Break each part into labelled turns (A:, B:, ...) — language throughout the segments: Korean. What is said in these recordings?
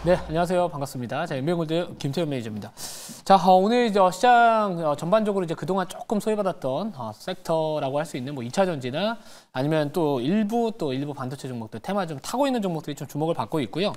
A: 네, 안녕하세요. 반갑습니다. 자, 연명골드 김태현 매니저입니다. 자, 오늘 시장 전반적으로 이제 그동안 조금 소외받았던 섹터라고 할 수 있는 뭐 2차 전지나 아니면 또 일부 반도체 종목들, 테마 좀 타고 있는 종목들이 좀 주목을 받고 있고요.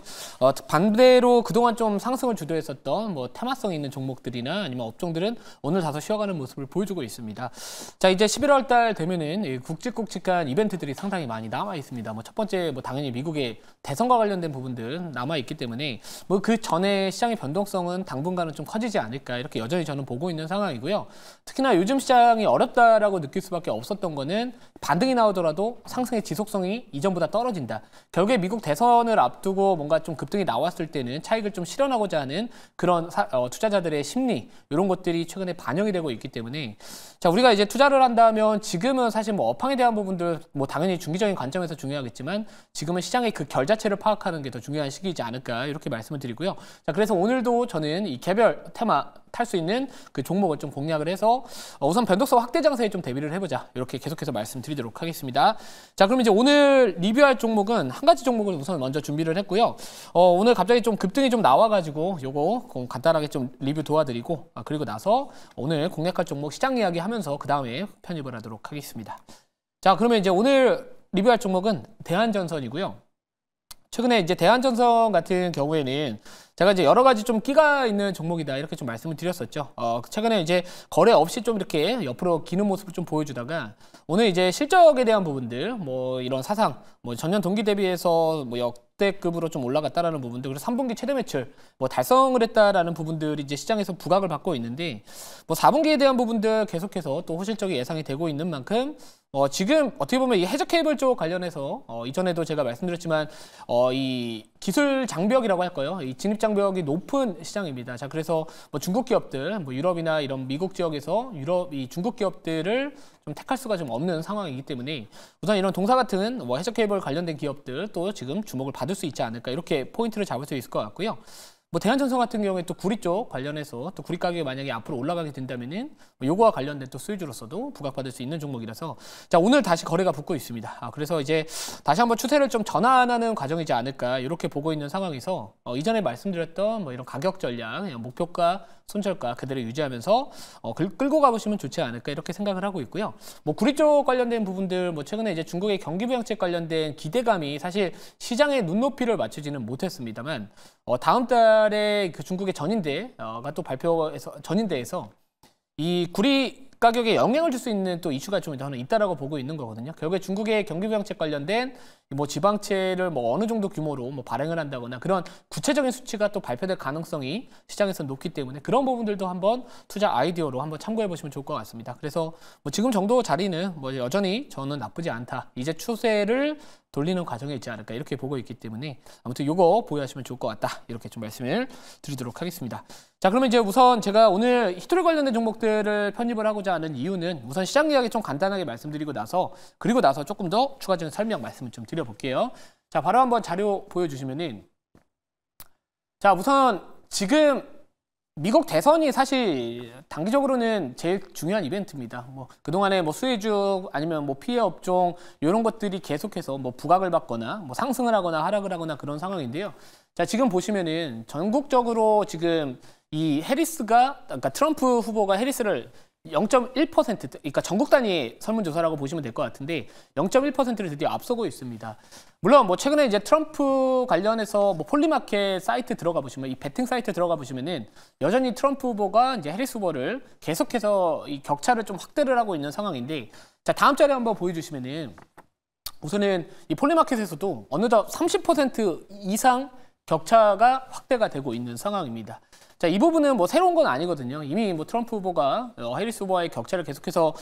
A: 반대로 그동안 좀 상승을 주도했었던 뭐 테마성 있는 종목들이나 아니면 업종들은 오늘 다소 쉬어가는 모습을 보여주고 있습니다. 자, 이제 11월 달 되면은 굵직굵직한 이벤트들이 상당히 많이 남아 있습니다. 뭐 첫 번째 뭐 당연히 미국의 대선과 관련된 부분들 남아 있기 때문에 뭐 그 전에 시장의 변동성은 당분간은 좀 커지지 않을까 이렇게 여전히 저는 보고 있는 상황이고요. 특히나 요즘 시장이 어렵다라고 느낄 수밖에 없었던 거는 반등이 나오더라도 상승의 지속성이 이전보다 떨어진다. 결국에 미국 대선을 앞두고 뭔가 좀 급등이 나왔을 때는 차익을 좀 실현하고자 하는 그런 투자자들의 심리 이런 것들이 최근에 반영이 되고 있기 때문에 자, 우리가 이제 투자를 한다면 지금은 사실 뭐 업황에 대한 부분들 뭐 당연히 중기적인 관점에서 중요하겠지만 지금은 시장의 그 결 자체를 파악하는 게 더 중요한 시기이지 않을까 이렇게 말씀을 드리고요. 자, 그래서 오늘도 저는 이 개별 테마 탈 수 있는 그 종목을 좀 공략을 해서 우선 변동성 확대 장세에 좀 대비를 해보자 이렇게 계속해서 말씀드리도록 하겠습니다. 자, 그럼 이제 오늘 리뷰할 종목은 한 가지 종목을 우선 먼저 준비를 했고요. 오늘 갑자기 좀 급등이 좀 나와가지고 요거 간단하게 좀 리뷰 도와드리고 그리고 나서 오늘 공략할 종목 시장 이야기 하면서 그 다음에 편입을 하도록 하겠습니다. 자, 그러면 이제 오늘 리뷰할 종목은 대한전선이고요. 최근에 이제 대한전선 같은 경우에는 제가 이제 여러 가지 좀 끼가 있는 종목이다 이렇게 좀 말씀을 드렸었죠. 최근에 이제 거래 없이 좀 이렇게 옆으로 기는 모습을 좀 보여주다가 오늘 이제 실적에 대한 부분들 뭐 이런 사상 뭐 전년 동기 대비해서 뭐 역대급으로 좀 올라갔다라는 부분들 그리고 3분기 최대 매출 뭐 달성을 했다라는 부분들이 이제 시장에서 부각을 받고 있는데 뭐 4분기에 대한 부분들 계속해서 또 호실적이 예상이 되고 있는 만큼 지금 어떻게 보면 이 해저 케이블 쪽 관련해서 이전에도 제가 말씀드렸지만 이 기술 장벽이라고 할까요? 이 진입 장벽이 높은 시장입니다. 자, 그래서 뭐 중국 기업들, 뭐 유럽이나 이런 미국 지역에서 이 중국 기업들을 좀 택할 수가 좀 없는 상황이기 때문에 우선 이런 동사 같은 뭐 해저 케이블 관련된 기업들 또 지금 주목을 받을 수 있지 않을까 이렇게 포인트를 잡을 수 있을 것 같고요. 뭐 대한전선 같은 경우에 또 구리 쪽 관련해서 또 구리 가격이 만약에 앞으로 올라가게 된다면은 뭐 요거와 관련된 또 수혜주로서도 부각받을 수 있는 종목이라서 자, 오늘 다시 거래가 붙고 있습니다. 그래서 이제 다시 한번 추세를 좀 전환하는 과정이지 않을까 이렇게 보고 있는 상황에서 이전에 말씀드렸던 뭐 이런 가격 전략, 목표가, 손절가 그대로 유지하면서 끌고 가보시면 좋지 않을까 이렇게 생각을 하고 있고요. 뭐 구리 쪽 관련된 부분들 뭐 최근에 이제 중국의 경기부양책 관련된 기대감이 사실 시장의 눈높이를 맞추지는 못했습니다만 다음 달에 그 중국의 전인대가 또 발표해서 전인대에서 이 구리 가격에 영향을 줄 수 있는 또 이슈가 좀 저는 있다라고 보고 있는 거거든요. 결국에 중국의 경기부양책 관련된 뭐 지방채를 뭐 어느 정도 규모로 뭐 발행을 한다거나 그런 구체적인 수치가 또 발표될 가능성이 시장에서 높기 때문에 그런 부분들도 한번 투자 아이디어로 한번 참고해 보시면 좋을 것 같습니다. 그래서 뭐 지금 정도 자리는 뭐 여전히 저는 나쁘지 않다. 이제 추세를 돌리는 과정에 있지 않을까 이렇게 보고 있기 때문에 아무튼 요거 보유하시면 좋을 것 같다. 이렇게 좀 말씀을 드리도록 하겠습니다. 자, 그러면 이제 우선 제가 오늘 히토리 관련된 종목들을 편입을 하고자 하는 이유는 우선 시장 이야기 좀 간단하게 말씀드리고 나서 그리고 나서 조금 더 추가적인 설명 말씀을 좀 드려볼게요. 자, 바로 한번 자료 보여주시면은 자, 우선 지금 미국 대선이 사실 단기적으로는 제일 중요한 이벤트입니다. 뭐 그동안에 뭐 수혜주 아니면 뭐 피해 업종 이런 것들이 계속해서 뭐 부각을 받거나 뭐 상승을 하거나 하락을 하거나 그런 상황인데요. 자, 지금 보시면은 전국적으로 지금 이 해리스가 그러니까 트럼프 후보가 해리스를 0.1% 그러니까 전국 단위 설문조사라고 보시면 될 것 같은데 0.1%를 드디어 앞서고 있습니다. 물론 뭐 최근에 이제 트럼프 관련해서 뭐 폴리마켓 사이트 들어가 보시면 이 베팅 사이트 들어가 보시면은 여전히 트럼프 후보가 이제 해리스 후보를 계속해서 이 격차를 좀 확대를 하고 있는 상황인데 자, 다음 자료 한번 보여주시면은 우선은 이 폴리마켓에서도 어느덧 30% 이상 격차가 확대가 되고 있는 상황입니다. 자, 이 부분은 뭐 새로운 건 아니거든요. 이미 뭐 트럼프 후보가 해리스 후보와의 격차를 계속해서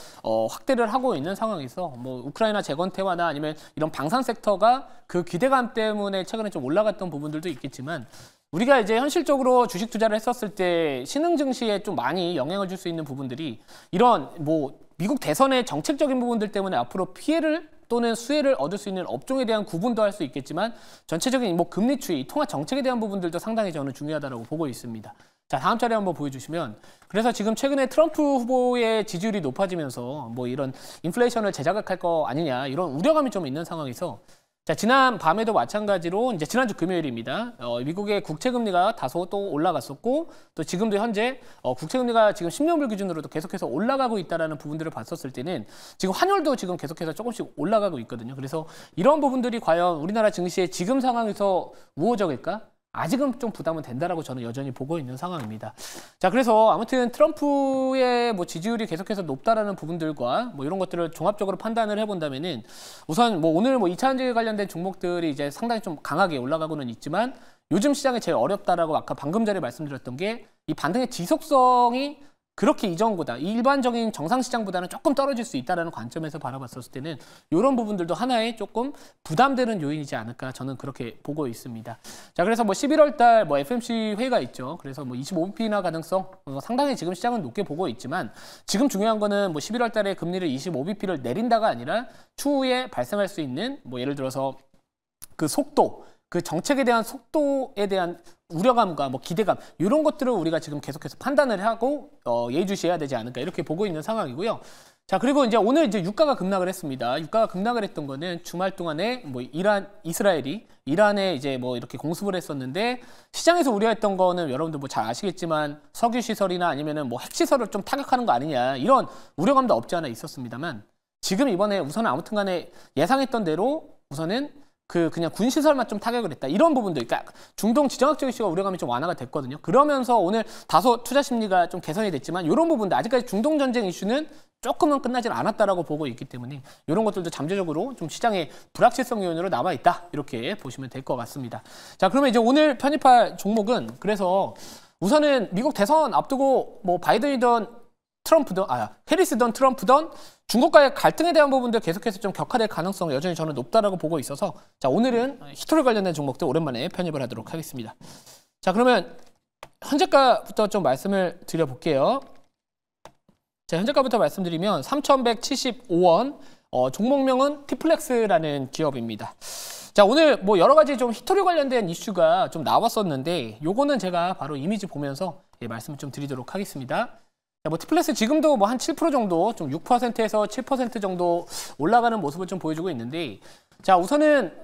A: 확대를 하고 있는 상황에서 뭐 우크라이나 재건 태화나 아니면 이런 방산 섹터가 그 기대감 때문에 최근에 좀 올라갔던 부분들도 있겠지만 우리가 이제 현실적으로 주식 투자를 했었을 때 신흥 증시에 좀 많이 영향을 줄 수 있는 부분들이 이런 뭐 미국 대선의 정책적인 부분들 때문에 앞으로 피해를 또는 수혜를 얻을 수 있는 업종에 대한 구분도 할 수 있겠지만 전체적인 뭐 금리 추이, 통화 정책에 대한 부분들도 상당히 저는 중요하다고 보고 있습니다. 자, 다음 자료 한번 보여주시면 그래서 지금 최근에 트럼프 후보의 지지율이 높아지면서 뭐 이런 인플레이션을 재자극할 거 아니냐 이런 우려감이 좀 있는 상황에서 자, 지난 밤에도 마찬가지로 이제 지난주 금요일입니다. 미국의 국채 금리가 다소 또 올라갔었고 또 지금도 현재 국채 금리가 지금 10년물 기준으로도 계속해서 올라가고 있다라는 부분들을 봤었을 때는 지금 환율도 지금 계속해서 조금씩 올라가고 있거든요. 그래서 이런 부분들이 과연 우리나라 증시의 지금 상황에서 우호적일까? 아직은 좀 부담은 된다라고 저는 여전히 보고 있는 상황입니다. 자, 그래서 아무튼 트럼프의 뭐 지지율이 계속해서 높다라는 부분들과 뭐 이런 것들을 종합적으로 판단을 해본다면은 우선 뭐 오늘 뭐 2차 전지에 관련된 종목들이 이제 상당히 좀 강하게 올라가고는 있지만 요즘 시장이 제일 어렵다라고 아까 방금 전에 말씀드렸던 게 이 반등의 지속성이 그렇게 이전보다 일반적인 정상 시장보다는 조금 떨어질 수 있다는 관점에서 바라봤었을 때는 이런 부분들도 하나의 조금 부담되는 요인이지 않을까 저는 그렇게 보고 있습니다. 자, 그래서 뭐 11월 달 뭐 FOMC 회의가 있죠. 그래서 뭐 25bp나 가능성 상당히 지금 시장은 높게 보고 있지만 지금 중요한 거는 뭐 11월 달에 금리를 25bp를 내린다가 아니라 추후에 발생할 수 있는 뭐 예를 들어서 그 속도, 그 정책에 대한 속도에 대한 우려감과 뭐 기대감 이런 것들을 우리가 지금 계속해서 판단을 하고 예의주시해야 되지 않을까 이렇게 보고 있는 상황이고요. 자, 그리고 이제 오늘 이제 유가가 급락을 했습니다. 유가가 급락을 했던 거는 주말 동안에 뭐 이란에 이제 뭐 이렇게 공습을 했었는데 시장에서 우려했던 거는 여러분들 뭐 잘 아시겠지만 석유 시설이나 아니면은 뭐 핵시설을 좀 타격하는 거 아니냐 이런 우려감도 없지 않아 있었습니다만 지금 이번에 우선은 아무튼간에 예상했던 대로 우선은 그냥 군시설만 좀 타격을 했다. 이런 부분들, 그러니까 중동 지정학적 이슈가 우려감이 좀 완화가 됐거든요. 그러면서 오늘 다소 투자 심리가 좀 개선이 됐지만 이런 부분들, 아직까지 중동 전쟁 이슈는 조금은 끝나질 않았다라고 보고 있기 때문에 이런 것들도 잠재적으로 좀 시장의 불확실성 요인으로 남아있다. 이렇게 보시면 될 것 같습니다. 자, 그러면 이제 오늘 편입할 종목은 그래서 우선은 미국 대선 앞두고 뭐 바이든이든 해리스든 트럼프든 중국과의 갈등에 대한 부분들 계속해서 좀 격화될 가능성이 여전히 저는 높다라고 보고 있어서 자, 오늘은 히토리 관련된 종목들 오랜만에 편입을 하도록 하겠습니다. 자, 그러면 현재가부터 좀 말씀을 드려볼게요. 자, 현재가부터 말씀드리면 3,175원, 종목명은 티플렉스라는 기업입니다. 자, 오늘 뭐 여러 가지 좀 히토리 관련된 이슈가 좀 나왔었는데 요거는 제가 바로 이미지 보면서 말씀을 좀 드리도록 하겠습니다. 뭐 티플렉스 지금도 뭐 한 7% 정도 좀 6%에서 7% 정도 올라가는 모습을 좀 보여주고 있는데 자, 우선은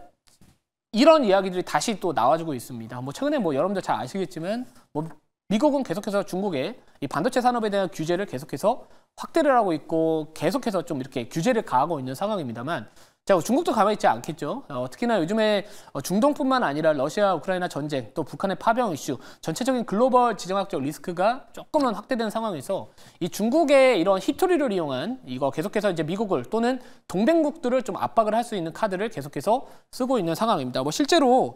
A: 이런 이야기들이 다시 또 나와주고 있습니다. 뭐 최근에 뭐 여러분들 잘 아시겠지만 뭐 미국은 계속해서 중국의 이 반도체 산업에 대한 규제를 계속해서 확대를 하고 있고 계속해서 좀 이렇게 규제를 가하고 있는 상황입니다만 자, 중국도 가만히 있지 않겠죠. 특히나 요즘에 중동뿐만 아니라 러시아, 우크라이나 전쟁, 또 북한의 파병 이슈, 전체적인 글로벌 지정학적 리스크가 조금은 확대된 상황에서 이 중국의 이런 히토리를 이용한 이거 계속해서 이제 미국을 또는 동맹국들을 좀 압박을 할 수 있는 카드를 계속해서 쓰고 있는 상황입니다. 뭐 실제로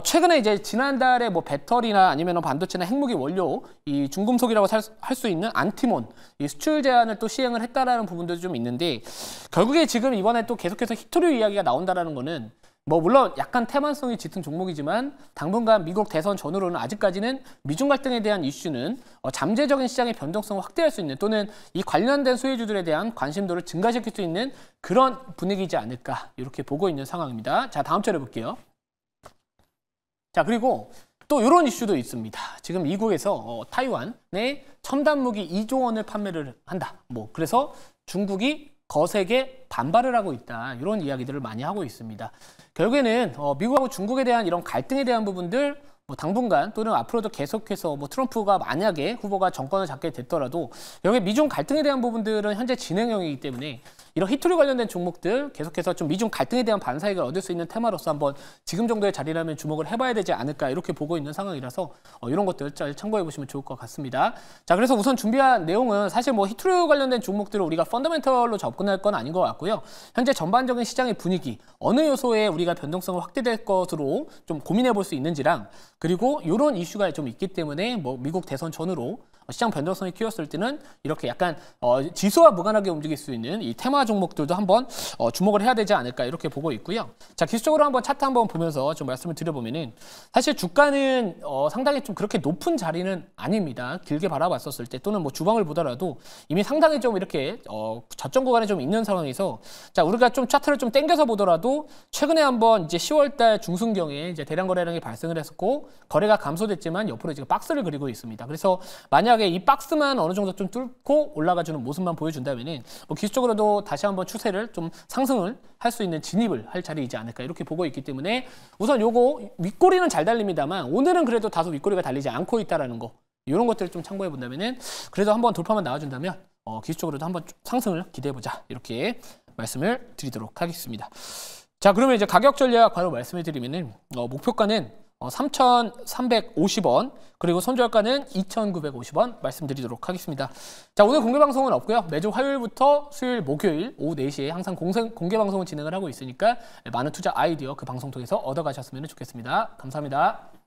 A: 최근에 이제 지난달에 뭐 배터리나 아니면 반도체나 핵무기 원료, 이 중금속이라고 할 수 있는 안티몬, 이 수출 제한을 또 시행을 했다라는 부분도 좀 있는데 결국에 지금 이번에 또 계속해서 히토리 이야기가 나온다라는 거는 뭐 물론 약간 태만성이 짙은 종목이지만 당분간 미국 대선 전후로는 아직까지는 미중 갈등에 대한 이슈는 잠재적인 시장의 변동성을 확대할 수 있는 또는 이 관련된 소유주들에 대한 관심도를 증가시킬 수 있는 그런 분위기이지 않을까 이렇게 보고 있는 상황입니다. 자, 다음 차례 볼게요. 자, 그리고 또 이런 이슈도 있습니다. 지금 미국에서 타이완에 첨단 무기 2조 원을 판매를 한다. 뭐 그래서 중국이 거세게 반발을 하고 있다. 이런 이야기들을 많이 하고 있습니다. 결국에는 미국하고 중국에 대한 이런 갈등에 대한 부분들 뭐 당분간 또는 앞으로도 계속해서 뭐 트럼프가 만약에 후보가 정권을 잡게 됐더라도 여기 미중 갈등에 대한 부분들은 현재 진행형이기 때문에 이런 히토리 관련된 종목들 계속해서 좀 미중 갈등에 대한 반사익을 얻을 수 있는 테마로서 한번 지금 정도의 자리라면 주목을 해봐야 되지 않을까 이렇게 보고 있는 상황이라서 이런 것들 잘 참고해 보시면 좋을 것 같습니다. 자, 그래서 우선 준비한 내용은 사실 뭐 히토리 관련된 종목들을 우리가 펀더멘털로 접근할 건 아닌 것 같고요. 현재 전반적인 시장의 분위기, 어느 요소에 우리가 변동성을 확대될 것으로 좀 고민해 볼 수 있는지랑 그리고 이런 이슈가 좀 있기 때문에 뭐 미국 대선 전후로 시장 변동성이 키웠을 때는 이렇게 약간 지수와 무관하게 움직일 수 있는 이 테마 종목들도 한번 주목을 해야 되지 않을까 이렇게 보고 있고요. 자, 기술적으로 한번 차트 한번 보면서 좀 말씀을 드려보면은 사실 주가는 상당히 좀 그렇게 높은 자리는 아닙니다. 길게 바라봤었을 때 또는 뭐 주방을 보더라도 이미 상당히 좀 이렇게 저점 구간에 좀 있는 상황에서 자, 우리가 좀 차트를 좀 당겨서 보더라도 최근에 한번 이제 10월달 중순경에 이제 대량 거래량이 발생을 했었고 거래가 감소됐지만 옆으로 지금 박스를 그리고 있습니다. 그래서 만약에 만약에 이 박스만 어느 정도 좀 뚫고 올라가주는 모습만 보여준다면은 뭐 기술적으로도 다시 한번 추세를 좀 상승을 할 수 있는 진입을 할 자리이지 않을까 이렇게 보고 있기 때문에 우선 요거 윗꼬리는 잘 달립니다만 오늘은 그래도 다소 윗꼬리가 달리지 않고 있다라는 거 이런 것들을 좀 참고해 본다면은 그래도 한번 돌파만 나와준다면 기술적으로도 한번 상승을 기대해 보자 이렇게 말씀을 드리도록 하겠습니다. 자, 그러면 이제 가격 전략 바로 말씀해 드리면은 목표가는 3,350원 그리고 손절가는 2,950원 말씀드리도록 하겠습니다. 자, 오늘 공개 방송은 없고요. 매주 화요일부터 수요일, 목요일 오후 4시에 항상 공개 방송을 진행을 하고 있으니까 많은 투자 아이디어 그 방송 통해서 얻어가셨으면 좋겠습니다. 감사합니다.